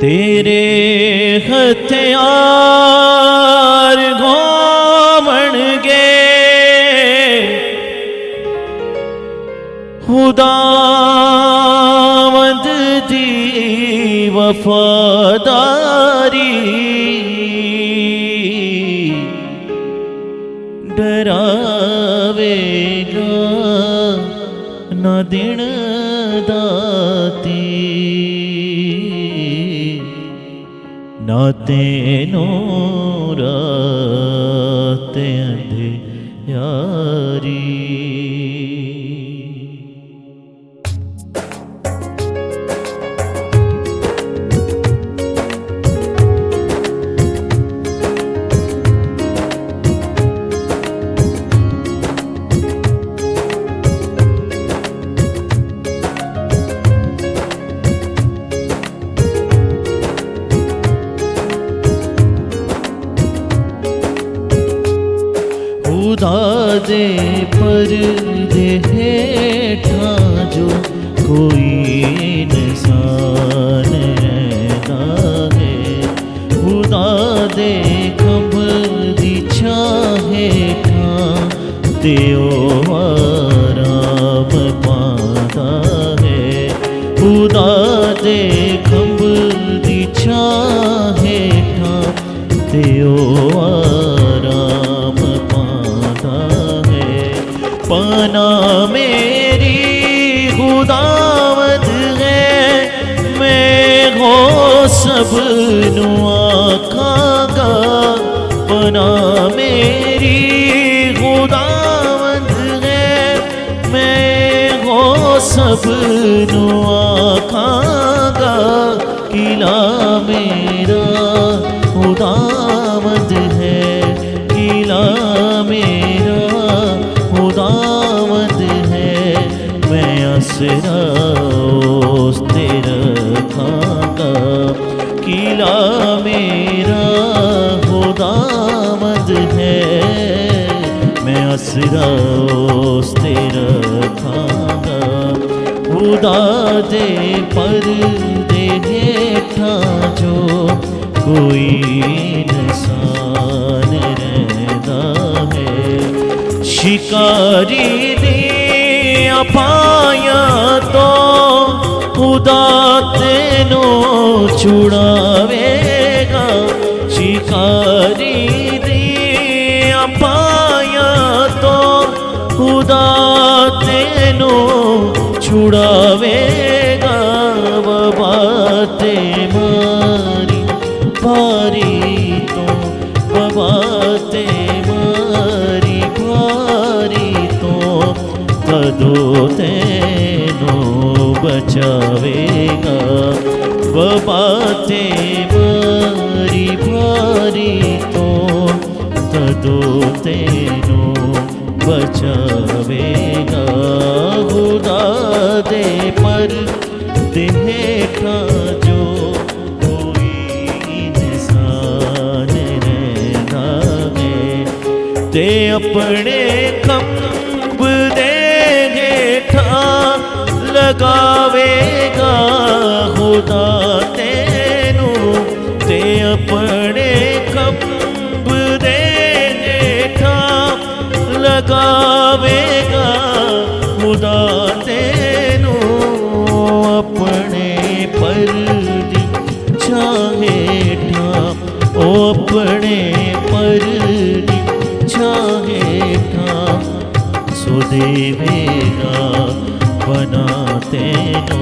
तेरे हथियार घोमणगे खुदावंद दी वफादारी डरावेगा न दिन दाती ना तेनो रात अंधियारी। खुदा दे पर्दे हेठा जो कोई इंसान रहता है, खुदा दे खंभ दी छां हेठा ते ओ आराम पांदा है। खुदा दे खंभ दी छां हेठा ते ओ पना मेरी खुदावंद है, मैं हो सब नू आखांगा। पना मेरी खुदावंद है, मैं हो सब नू आखांगा। किला मेरा खुदावंद है, किला मेरा खुदावंद है, मैं आसरा उस ते रखांगा। किला मेरा खुदावंद है, मैं आसरा उस ते रखांगा। खुदा दे पर्दे हेठा जो कोई इंसान रहता है, शिकारी दियां पाया तो खुदा तेनू छुड़ावेगा। शिकारी दियां पाया तो खुदा तेनू छुड़ावेगा। बबाते मारी भारी तो बबाते मारी भारी तो तदो तेनो बचावेगा। बबाते मारी भारी तो तदो तेनो बचावेगा। खुदा दे पर्दे हेठा जो कोई इंसान रहता है, ते अपने खंभ दे हेठा लगावेगा। खुदा तेनू ते अपने खंभ दे हेठा लगावेगा। खुदा तेनू अपने पर्दी छां हेठा, ओ अपने पर्दी छां हेठा सो देवेगा बना तेनू।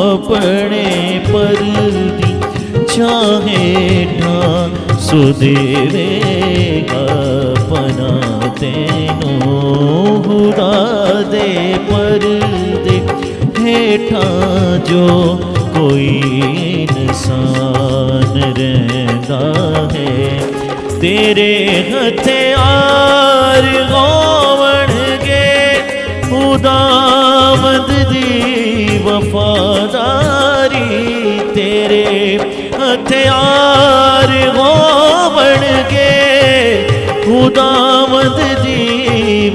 अपने पर्दी छां हेठा सो देवेगा बना तेनू। खुदा दे पर्दे हेठा जो कोई इंसान रहता है, तेरे हथियार घोमणगे खुदावंद दी वफादारी। तेरे हथियार घोमणगे खुदावंद दी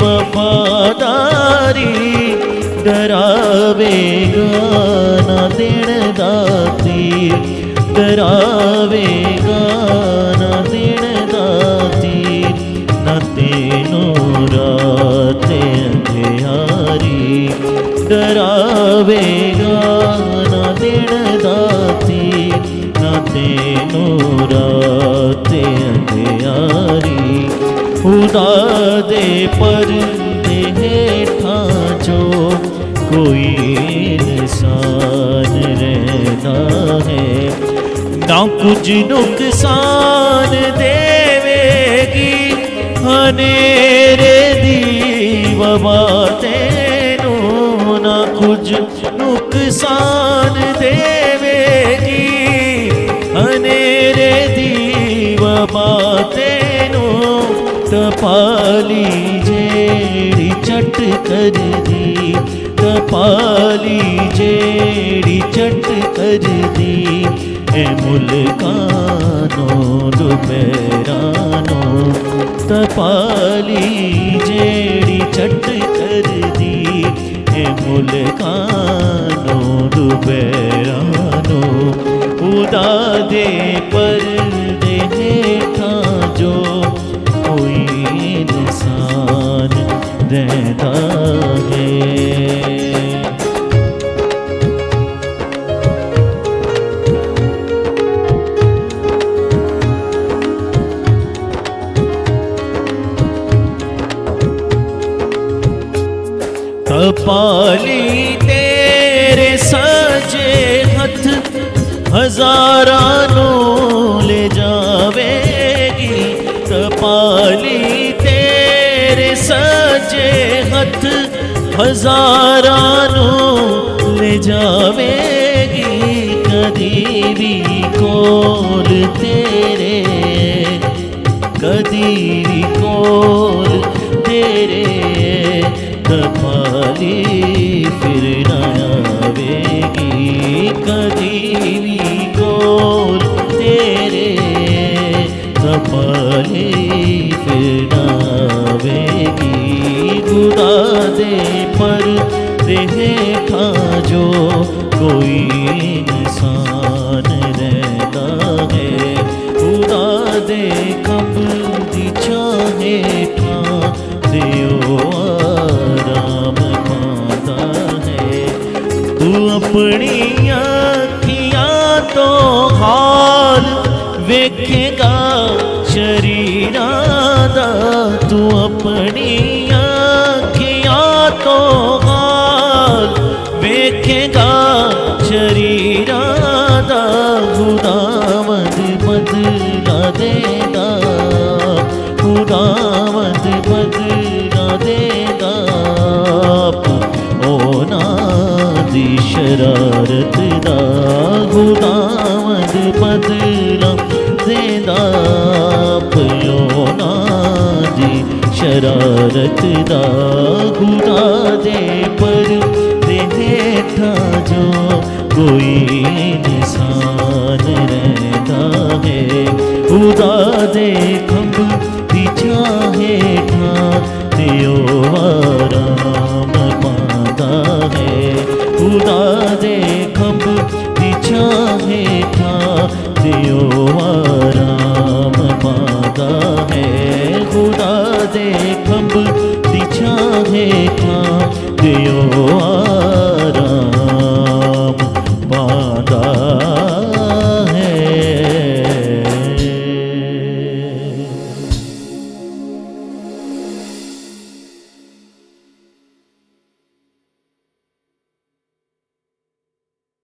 वफादारी। डरावेगा ना दिन दाती डरावेगा ना दिन दाती ना तेनो रात अंधियारी डरावेगा ना दिन दाती ना तेनो रात अंधियारी खुदा दे पर्दे हेठा जो कोई इंसान रहना है ना कुछ नुकसान देवेगी हनेरे दी वबा तेनू ना कुछ नुकसान देवेगी हनेरे दी वबा तेनू तपाली जेड़ी चट कर दी तपाली जेड़ी चट कर दी ए मुल्कानो दुपहरानो तपाली जेड़ी चट कर दी ए मुल्कानो दुपहरानो खुदा दे पर्दे हेठा जो कोई इंसान रहता है। तपाली तेरे सजे हथ हजारां ले जावेगी तपाली तेरे सजे हथ हजारां ले जावेगी कदी भी कोल तेरे कदी भी कोल तेरे तपाली फिर न आवेगी कदी भी कोल तेरे तपाली फिर न आवेगी खुदा दे पर हेठा जो कोई इंसान रहता है खुदा दे कब्र चाहे ठा दियो आराम पाता है तू अपनी अखियां तो हाल वेखेगा शरीरां दा तू अपनी अखियां तो हाल वेखेगा शरीरां दा खुदावंद बदला देगा खुदावंद बदला देगा ओना दी शरारत दा खुदावंद बदला देगा ओना दी शरारत दा खुदा दे पर हेठा जो कोई